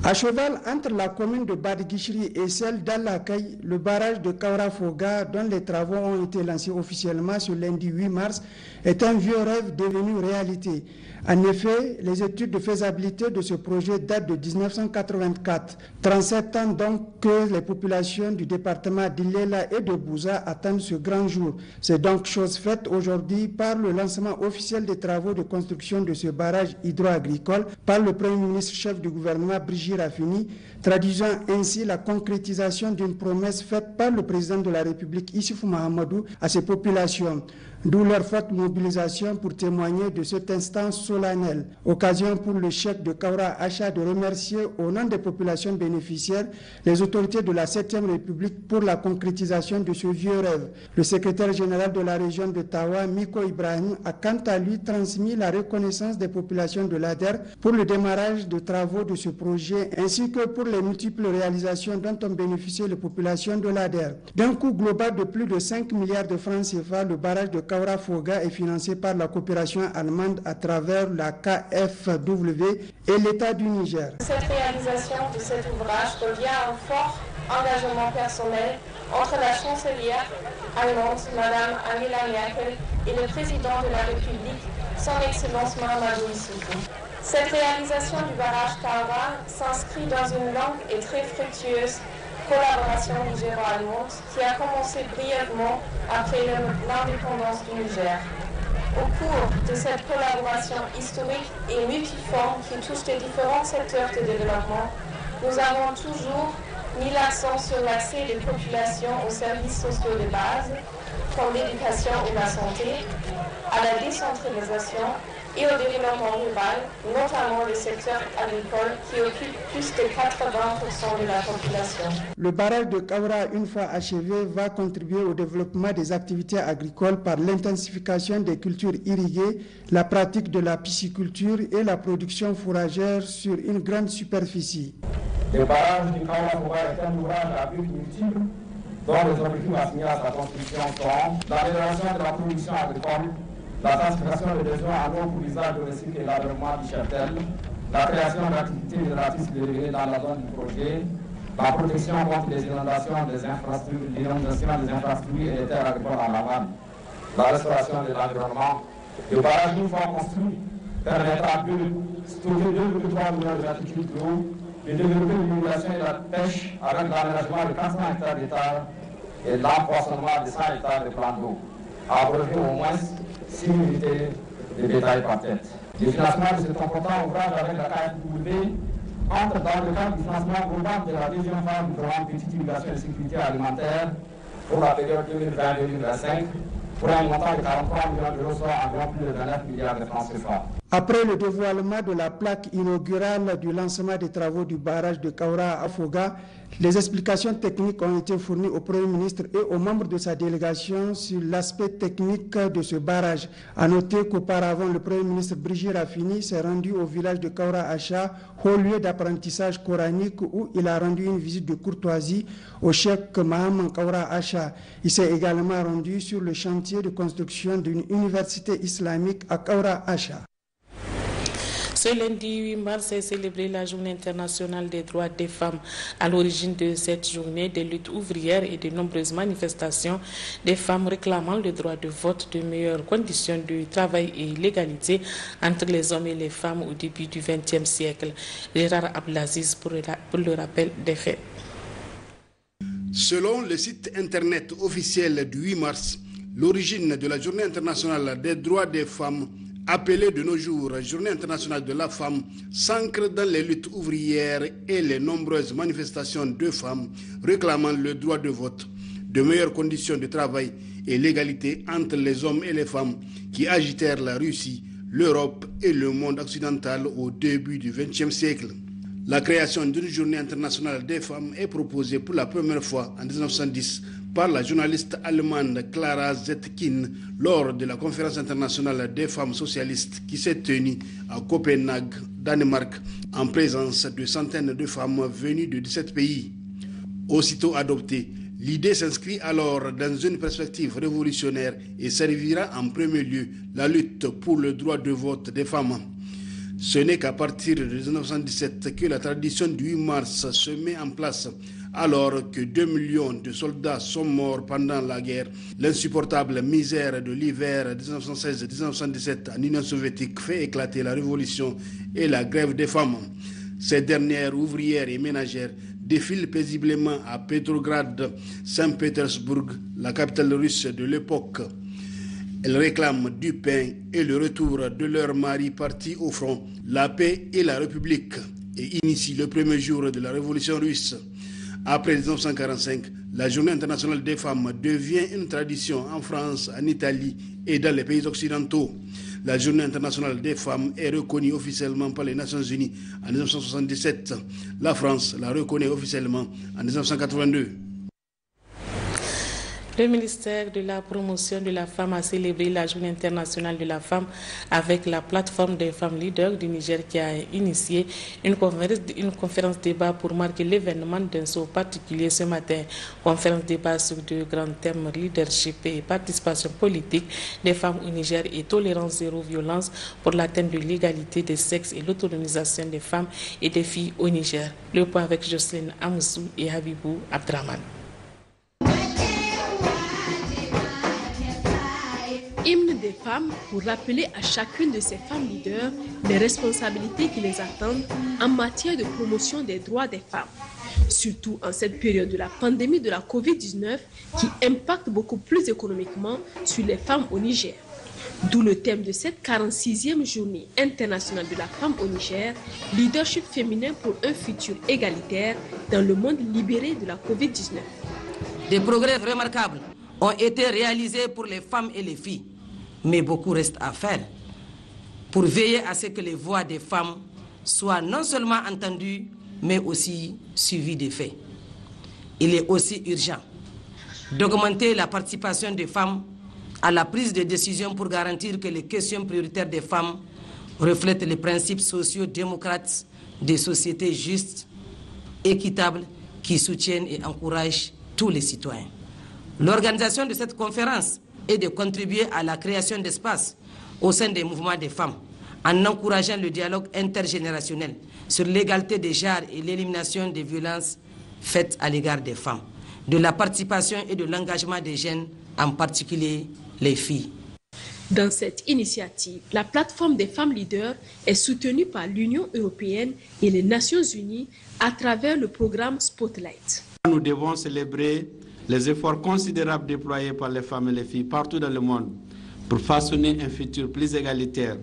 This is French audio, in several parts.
À cheval entre la commune de Badiguichiri et celle d'Al-Akaï, le barrage de Kaura-Foga, dont les travaux ont été lancés officiellement ce lundi 8 mars, est un vieux rêve devenu réalité. En effet, les études de faisabilité de ce projet datent de 1984. 37 ans donc que les populations du département d'Ilela et de Bouza attendent ce grand jour. C'est donc chose faite aujourd'hui par le lancement officiel des travaux de construction de ce barrage hydro-agricole par le Premier ministre chef du gouvernement Brigitte Raffini, traduisant ainsi la concrétisation d'une promesse faite par le président de la République Issoufou Mahamadou à ses populations. D'où leur forte mobilisation pour témoigner de cet instant solennel. Occasion pour le chef de Kaura Acha de remercier au nom des populations bénéficiaires les autorités de la 7e République pour la concrétisation de ce vieux rêve. Le secrétaire général de la région de Tawa, Miko Ibrahim, a quant à lui transmis la reconnaissance des populations de l'ADER pour le démarrage de travaux de ce projet ainsi que pour les multiples réalisations dont ont bénéficié les populations de l'ADER. D'un coût global de plus de 5 milliards de francs CFA, le barrage de Kaura Foga est financé par la coopération allemande à travers la KfW et l'État du Niger. Cette réalisation de cet ouvrage revient à un fort engagement personnel entre la chancelière allemande, Madame Angela Merkel, et le président de la République, Son Excellence Mahamadou Issoufou. Cette réalisation du barrage Kaura s'inscrit dans une longue et très fructueuse collaboration nigéro-allemande qui a commencé brièvement après l'indépendance du Niger. Au cours de cette collaboration historique et multiforme qui touche les différents secteurs de développement, nous avons toujours mis l'accent sur l'accès des populations aux services sociaux de base, comme l'éducation ou la santé, à la décentralisation et au développement rural, notamment le secteur agricole qui occupe plus de 80% de la population. Le barrage de Kaura, une fois achevé, va contribuer au développement des activités agricoles par l'intensification des cultures irriguées, la pratique de la pisciculture et la production fourragère sur une grande superficie. Le barrage de Kaura est un ouvrage à but multiple dont les objectifs assignés à sa construction sont l'amélioration de la production agricole, la satisfaction des besoins en eau pour l'usage domestique et l'environnement du cheptel, la création d'activités génératrices de revenus dans la zone du projet, la protection contre les inondations des infrastructures, et des terres agricoles en aval, la restauration de l'environnement. Le barrage, une fois construit, permettra de stocker 2,3 millions de mètres cubes d'eau, de développer l'irrigation et la pêche avec l'aménagement de 400 hectares d'hectares et l'empoisonnement de 100 hectares de plans d'eau, à abréger au moins 6 unités de bétail par tête. Le financement de cet important ouvrage avec la KfW entre dans le cadre du financement global de la deuxième phase du programme Petite Irrigation et Sécurité Alimentaire pour la période 2020-2025 pour un montant de 43 millions d'euros, soit environ plus de 29 milliards de francs CFA. Après le dévoilement de la plaque inaugurale du lancement des travaux du barrage de Kaura à Foga, les explications techniques ont été fournies au Premier ministre et aux membres de sa délégation sur l'aspect technique de ce barrage. À noter qu'auparavant, le Premier ministre Brigitte Raffini s'est rendu au village de Kaura Acha, haut lieu d'apprentissage coranique, où il a rendu une visite de courtoisie au cheikh Mahaman Kaura Acha. Il s'est également rendu sur le chantier de construction d'une université islamique à Kaura Acha. Ce lundi 8 mars est célébrée la Journée internationale des droits des femmes. À l'origine de cette journée, des luttes ouvrières et de nombreuses manifestations des femmes réclamant le droit de vote, de meilleures conditions de travail et l'égalité entre les hommes et les femmes au début du XXe siècle. Gérard Abdelaziz pour le rappel des faits. Selon le site internet officiel du 8 mars, l'origine de la Journée internationale des droits des femmes, appelée de nos jours Journée internationale de la femme, s'ancre dans les luttes ouvrières et les nombreuses manifestations de femmes réclamant le droit de vote, de meilleures conditions de travail et l'égalité entre les hommes et les femmes qui agitèrent la Russie, l'Europe et le monde occidental au début du XXe siècle. La création d'une journée internationale des femmes est proposée pour la première fois en 1910 par la journaliste allemande Clara Zetkin lors de la conférence internationale des femmes socialistes qui s'est tenue à Copenhague, Danemark, en présence de centaines de femmes venues de 17 pays. Aussitôt adoptée, l'idée s'inscrit alors dans une perspective révolutionnaire et servira en premier lieu la lutte pour le droit de vote des femmes. Ce n'est qu'à partir de 1917 que la tradition du 8 mars se met en place, alors que 2 millions de soldats sont morts pendant la guerre. L'insupportable misère de l'hiver 1916-1917 en Union soviétique fait éclater la révolution et la grève des femmes. Ces dernières, ouvrières et ménagères, défilent paisiblement à Petrograd, Saint-Pétersbourg, la capitale russe de l'époque. Elles réclament du pain et le retour de leurs maris partis au front, la paix et la République, et initient le premier jour de la révolution russe. Après 1945, la Journée internationale des femmes devient une tradition en France, en Italie et dans les pays occidentaux. La Journée internationale des femmes est reconnue officiellement par les Nations Unies en 1977. La France la reconnaît officiellement en 1982. Le ministère de la Promotion de la Femme a célébré la Journée internationale de la femme avec la plateforme des femmes leaders du Niger qui a initié une conférence débat pour marquer l'événement d'un saut particulier ce matin. Conférence débat sur deux grands thèmes: leadership et participation politique des femmes au Niger et tolérance zéro violence pour l'atteinte de l'égalité des sexes et l'autonomisation des femmes et des filles au Niger. Le point avec Jocelyne Amoussou et Habibou Abdraman. Hymne des femmes pour rappeler à chacune de ces femmes leaders les responsabilités qui les attendent en matière de promotion des droits des femmes, surtout en cette période de la pandémie de la Covid-19 qui impacte beaucoup plus économiquement sur les femmes au Niger. D'où le thème de cette 46e journée internationale de la femme au Niger, leadership féminin pour un futur égalitaire dans le monde libéré de la Covid-19. Des progrès remarquables ont été réalisés pour les femmes et les filles, mais beaucoup reste à faire pour veiller à ce que les voix des femmes soient non seulement entendues, mais aussi suivies des faits. Il est aussi urgent d'augmenter la participation des femmes à la prise de décision pour garantir que les questions prioritaires des femmes reflètent les principes socio-démocrates des sociétés justes, équitables, qui soutiennent et encouragent tous les citoyens. L'organisation de cette conférence est de contribuer à la création d'espaces au sein des mouvements des femmes, en encourageant le dialogue intergénérationnel sur l'égalité des genres et l'élimination des violences faites à l'égard des femmes, de la participation et de l'engagement des jeunes, en particulier les filles. Dans cette initiative, la plateforme des femmes leaders est soutenue par l'Union européenne et les Nations unies à travers le programme Spotlight. Nous devons célébrer les efforts considérables déployés par les femmes et les filles partout dans le monde pour façonner un futur plus égalitaire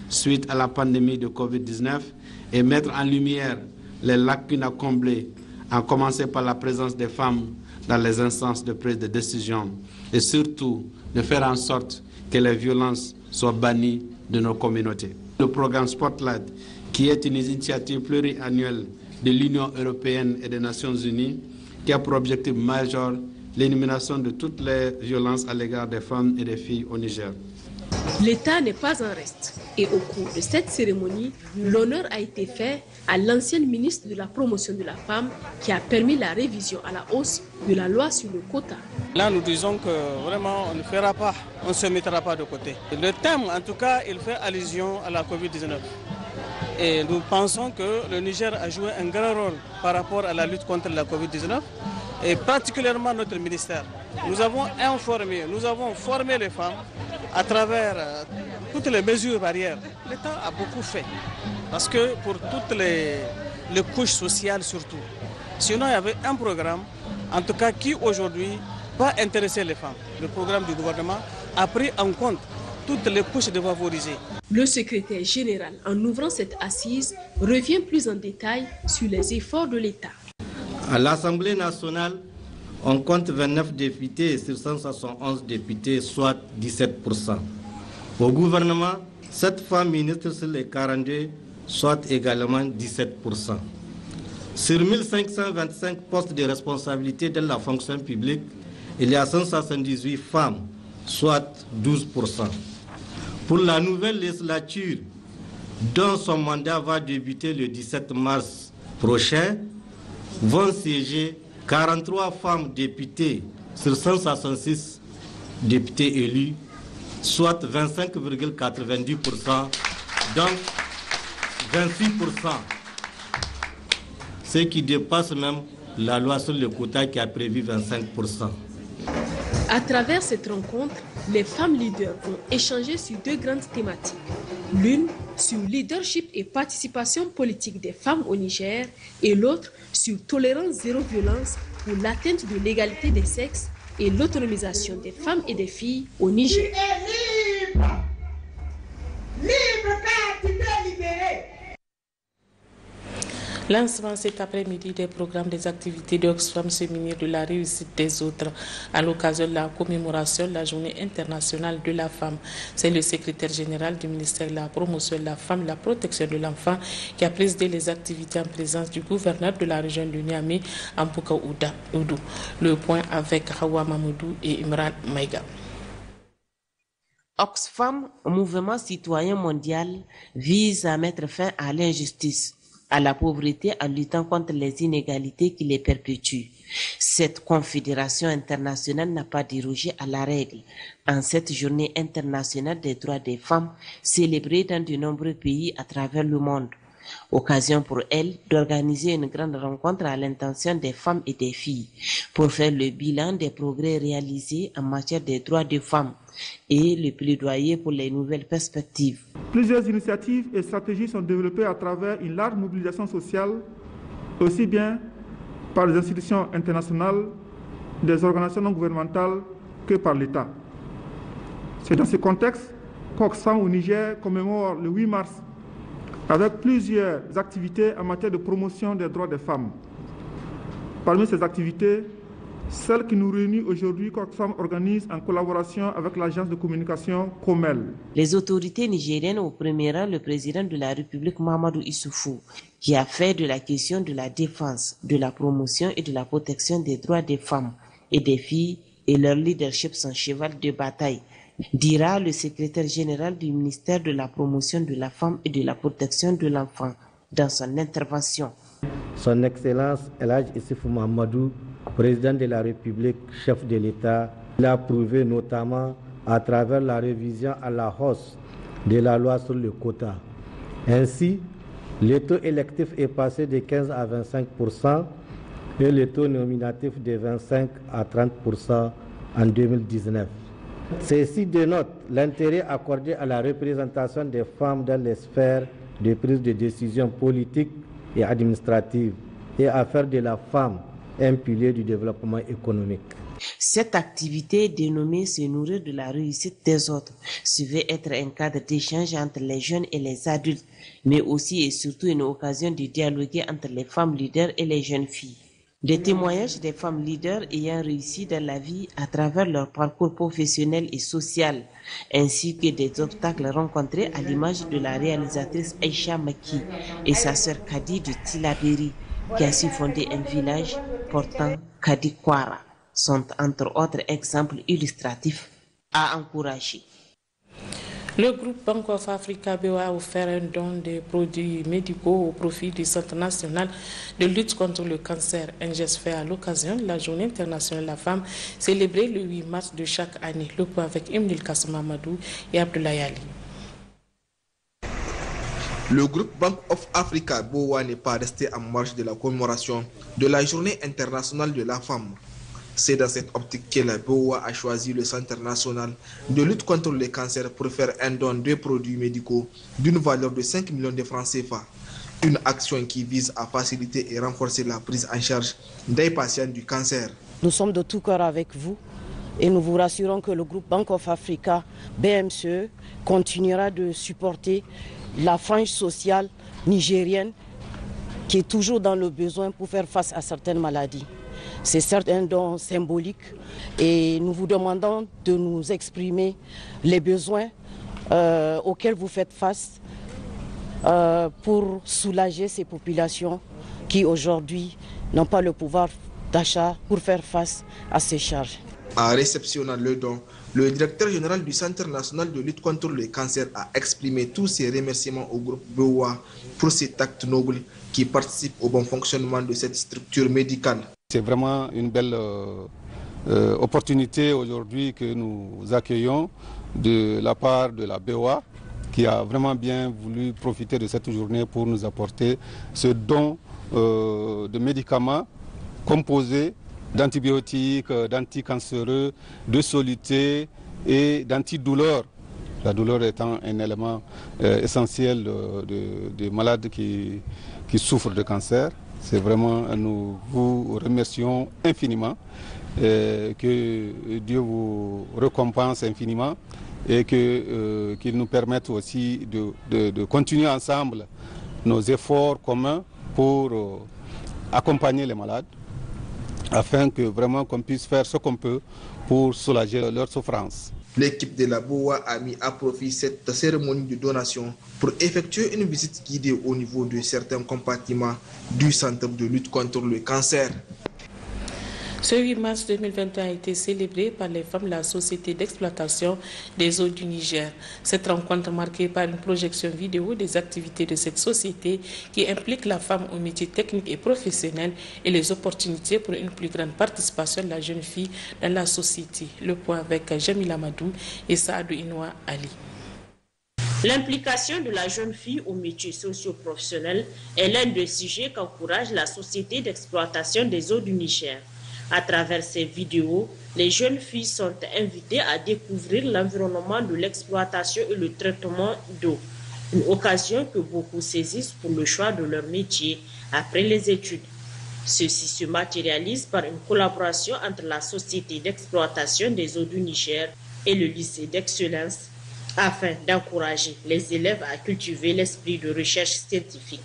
suite à la pandémie de Covid-19 et mettre en lumière les lacunes à combler, à commencer par la présence des femmes dans les instances de prise de décision et surtout de faire en sorte que les violences soient bannies de nos communautés. Le programme Spotlight, qui est une initiative pluriannuelle de l'Union européenne et des Nations unies, qui a pour objectif majeur l'élimination de toutes les violences à l'égard des femmes et des filles au Niger. L'État n'est pas en reste et au cours de cette cérémonie, l'honneur a été fait à l'ancienne ministre de la Promotion de la Femme qui a permis la révision à la hausse de la loi sur le quota. Là, nous disons que vraiment on ne fera pas, on ne se mettra pas de côté. Le thème, en tout cas, il fait allusion à la Covid-19. Et nous pensons que le Niger a joué un grand rôle par rapport à la lutte contre la Covid-19 et particulièrement notre ministère. Nous avons formé les femmes à travers toutes les mesures barrières. L'État a beaucoup fait parce que pour toutes les couches sociales surtout. Sinon, il y avait un programme, en tout cas qui aujourd'hui va intéresser les femmes. Le programme du gouvernement a pris en compte toutes les couches défavorisées. Le secrétaire général, en ouvrant cette assise, revient plus en détail sur les efforts de l'État. À l'Assemblée nationale, on compte 29 députés sur 171 députés, soit 17%. Au gouvernement, 7 femmes ministres sur les 42, soit également 17%. Sur 1525 postes de responsabilité de la fonction publique, il y a 178 femmes, soit 12%. Pour la nouvelle législature, dont son mandat va débuter le 17 mars prochain, vont siéger 43 femmes députées sur 166 députés élus, soit 25,90%. Donc, 26%, ce qui dépasse même la loi sur le quota qui a prévu 25%. À travers cette rencontre, les femmes leaders vont échanger sur deux grandes thématiques. L'une sur leadership et participation politique des femmes au Niger et l'autre sur tolérance zéro violence pour l'atteinte de l'égalité des sexes et l'autonomisation des femmes et des filles au Niger. Tu es libre! Libre car tu t'es libéré! Lancement cet après-midi des programmes des activités d'Oxfam séminaire de la réussite des autres à l'occasion de la commémoration de la Journée internationale de la femme. C'est le secrétaire général du ministère de la promotion de la femme et de la protection de l'enfant qui a présidé les activités en présence du gouverneur de la région de Niamey, Ampouka Oudou. Le point avec Hawa Mamoudou et Imran Maïga. Oxfam, mouvement citoyen mondial, vise à mettre fin à l'injustice, à la pauvreté en luttant contre les inégalités qui les perpétuent. Cette confédération internationale n'a pas dérogé à la règle. En cette journée internationale des droits des femmes, célébrée dans de nombreux pays à travers le monde. Occasion pour elle d'organiser une grande rencontre à l'intention des femmes et des filles pour faire le bilan des progrès réalisés en matière des droits des femmes et le plaidoyer pour les nouvelles perspectives. Plusieurs initiatives et stratégies sont développées à travers une large mobilisation sociale, aussi bien par les institutions internationales, des organisations non gouvernementales que par l'État. C'est dans ce contexte qu'Oxfam au Niger commémore le 8 mars avec plusieurs activités en matière de promotion des droits des femmes. Parmi ces activités, celle qui nous réunit aujourd'hui, qu'Oxfam organise en collaboration avec l'agence de communication Comel. Les autorités nigériennes, au premier rang le président de la République Mahamadou Issoufou, qui a fait de la question de la défense, de la promotion et de la protection des droits des femmes et des filles et leur leadership son cheval de bataille, dira le secrétaire général du ministère de la promotion de la femme et de la protection de l'enfant dans son intervention. Son Excellence El Hadj Issoufou Mahamadou, président de la République, chef de l'État, l'a prouvé notamment à travers la révision à la hausse de la loi sur le quota. Ainsi, le taux électif est passé de 15 à 25% et le taux nominatif de 25 à 30% en 2019. Ceci dénote l'intérêt accordé à la représentation des femmes dans les sphères de prise de décision politique et administrative et à faire de la femme un pilier du développement économique. Cette activité dénommée se nourrir de la réussite des autres se veut être un cadre d'échange entre les jeunes et les adultes, mais aussi et surtout une occasion de dialoguer entre les femmes leaders et les jeunes filles. Des témoignages des femmes leaders ayant réussi dans la vie à travers leur parcours professionnel et social, ainsi que des obstacles rencontrés à l'image de la réalisatrice Aïcha Maki et sa sœur Kadi de Tilaberi, qui a su fonder un village portant Kadi Kwara, sont entre autres exemples illustratifs à encourager. Le groupe Bank of Africa BOA a offert un don de produits médicaux au profit du Centre national de lutte contre le cancer, un geste fait à l'occasion de la Journée internationale de la femme, célébrée le 8 mars de chaque année. Le point avec Emile Kassam Amadou et Abdoulaye Ali. Le groupe Bank of Africa BOA n'est pas resté en marge de la commémoration de la Journée internationale de la femme. C'est dans cette optique que la BOA a choisi le Centre national de lutte contre le cancer pour faire un don de produits médicaux d'une valeur de 5 millions de francs CFA. Une action qui vise à faciliter et renforcer la prise en charge des patients du cancer. Nous sommes de tout cœur avec vous et nous vous rassurons que le groupe Bank of Africa, BMCE, continuera de supporter la frange sociale nigérienne qui est toujours dans le besoin pour faire face à certaines maladies. C'est certes un don symbolique et nous vous demandons de nous exprimer les besoins auxquels vous faites face pour soulager ces populations qui aujourd'hui n'ont pas le pouvoir d'achat pour faire face à ces charges. En réceptionnant le don, le directeur général du Centre national de lutte contre le cancer a exprimé tous ses remerciements au groupe BOA pour cet acte noble qui participe au bon fonctionnement de cette structure médicale. C'est vraiment une belle opportunité aujourd'hui que nous accueillons de la part de la BOA qui a vraiment bien voulu profiter de cette journée pour nous apporter ce don de médicaments composés d'antibiotiques, d'anticancéreux, de solutés et d'antidouleurs. La douleur étant un élément essentiel des malades qui souffrent de cancer. C'est vraiment, nous vous remercions infiniment, que Dieu vous récompense infiniment et qu'il nous permette aussi de continuer ensemble nos efforts communs pour accompagner les malades, afin que vraiment qu'on puisse faire ce qu'on peut pour soulager leur souffrance. L'équipe de la BOA a mis à profit cette cérémonie de donation pour effectuer une visite guidée au niveau de certains compartiments du centre de lutte contre le cancer. Ce 8 mars 2021 a été célébré par les femmes de la Société d'exploitation des eaux du Niger. Cette rencontre marquée par une projection vidéo des activités de cette société qui implique la femme aux métiers techniques et professionnels et les opportunités pour une plus grande participation de la jeune fille dans la société. Le point avec Jamila Madou et Saadou Inoua Ali. L'implication de la jeune fille aux métiers socio-professionnels est l'un des sujets qu'encourage la Société d'exploitation des eaux du Niger. À travers ces vidéos, les jeunes filles sont invitées à découvrir l'environnement de l'exploitation et le traitement d'eau. Une occasion que beaucoup saisissent pour le choix de leur métier après les études. Ceci se matérialise par une collaboration entre la Société d'exploitation des eaux du Niger et le lycée d'excellence afin d'encourager les élèves à cultiver l'esprit de recherche scientifique.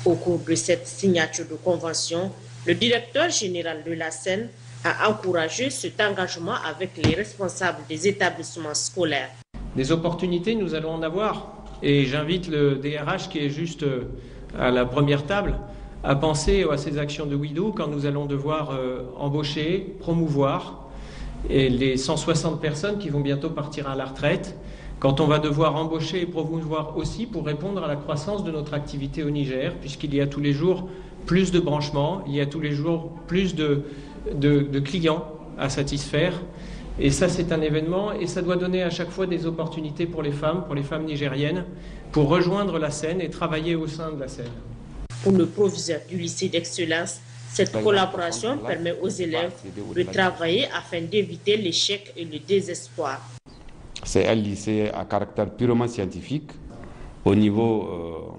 Au cours de cette signature de convention, le directeur général de la SEN a encouragé cet engagement avec les responsables des établissements scolaires. Des opportunités, nous allons en avoir. Et j'invite le DRH qui est juste à la première table à penser à ces actions de WIDO quand nous allons devoir embaucher, promouvoir et les 160 personnes qui vont bientôt partir à la retraite, quand on va devoir embaucher et promouvoir aussi pour répondre à la croissance de notre activité au Niger, puisqu'il y a tous les jours plus de branchements, il y a tous les jours plus de clients à satisfaire. Et ça, c'est un événement et ça doit donner à chaque fois des opportunités pour les femmes nigériennes, pour rejoindre la SEN et travailler au sein de la SEN. Pour le proviseur du lycée d'excellence, cette collaboration permet aux élèves de travailler afin d'éviter l'échec et le désespoir. C'est un lycée à caractère purement scientifique. Au niveau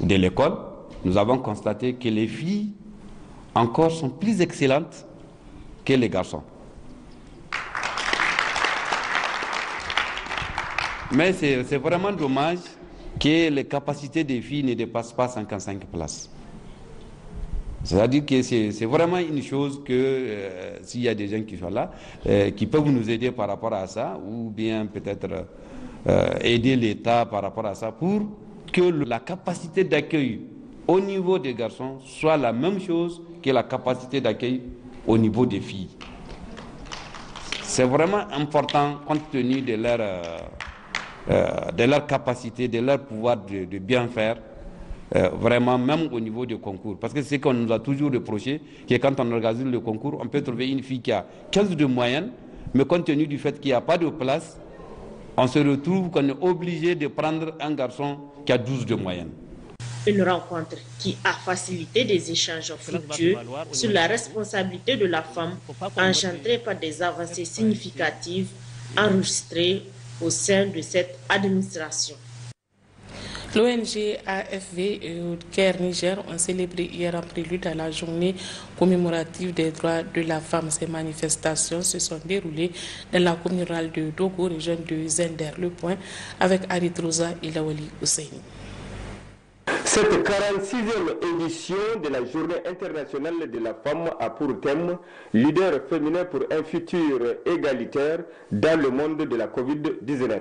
de l'école, nous avons constaté que les filles encore sont plus excellentes que les garçons. Mais c'est vraiment dommage que les capacités des filles ne dépassent pas 55 places. C'est-à-dire que c'est vraiment une chose que s'il y a des gens qui sont là, qui peuvent nous aider par rapport à ça, ou bien peut-être aider l'État par rapport à ça, pour que la capacité d'accueil au niveau des garçons soit la même chose que la capacité d'accueil au niveau des filles. C'est vraiment important compte tenu de leur capacité, de leur pouvoir de bien faire, vraiment même au niveau du concours. Parce que c'est qu'on nous a toujours reproché que quand on organise le concours, on peut trouver une fille qui a 15 de moyenne, mais compte tenu du fait qu'il n'y a pas de place, on se retrouve qu'on est obligé de prendre un garçon qui a 12 de moyenne. Une rencontre qui a facilité des échanges fructueux sur la responsabilité de la femme, engendrée par des avancées significatives enregistrées au sein de cette administration. L'ONG AFV et CARE Niger ont célébré hier en prélude à la journée commémorative des droits de la femme. Ces manifestations se sont déroulées dans la commune rurale de Dogo, région de Zender. Le point avec Arit Rosa et Lawali Husseini. Cette 46e édition de la Journée internationale de la femme a pour thème « Leader féminin pour un futur égalitaire dans le monde de la Covid-19 ».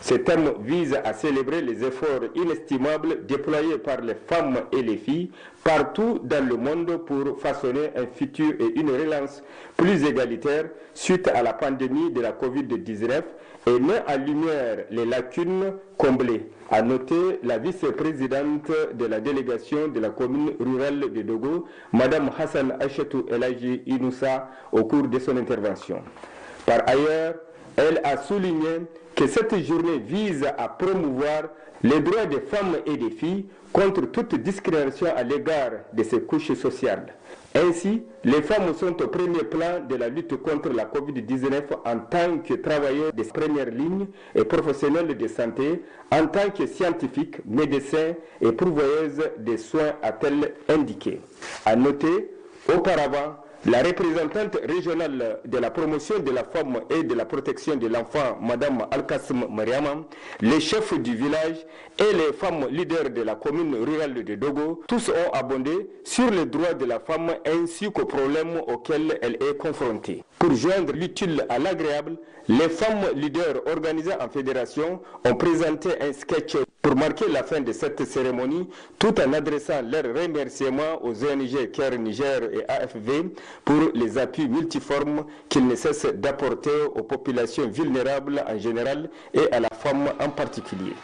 Ce thème vise à célébrer les efforts inestimables déployés par les femmes et les filles partout dans le monde pour façonner un futur et une relance plus égalitaire suite à la pandémie de la Covid-19 et met en lumière les lacunes comblées. A noter la vice-présidente de la délégation de la commune rurale de Dogo, Mme Hassan Achetou Elaji Inoussa, au cours de son intervention. Par ailleurs, elle a souligné que cette journée vise à promouvoir les droits des femmes et des filles contre toute discrimination à l'égard de ces couches sociales. Ainsi, les femmes sont au premier plan de la lutte contre la COVID-19 en tant que travailleurs de première ligne et professionnels de santé, en tant que scientifiques, médecins et pourvoyeuses de soins, a-t-elle indiqué. À noter, auparavant, la représentante régionale de la promotion de la femme et de la protection de l'enfant, Mme Al-Kassim Mariama, les chefs du village et les femmes leaders de la commune rurale de Dogo, tous ont abondé sur les droits de la femme ainsi qu'aux problèmes auxquels elle est confrontée. Pour joindre l'utile à l'agréable, les femmes leaders organisées en fédération ont présenté un sketch pour marquer la fin de cette cérémonie, tout en adressant leurs remerciements aux ONG CARE Niger et AFV pour les appuis multiformes qu'ils ne cessent d'apporter aux populations vulnérables en général et à la femme en particulier.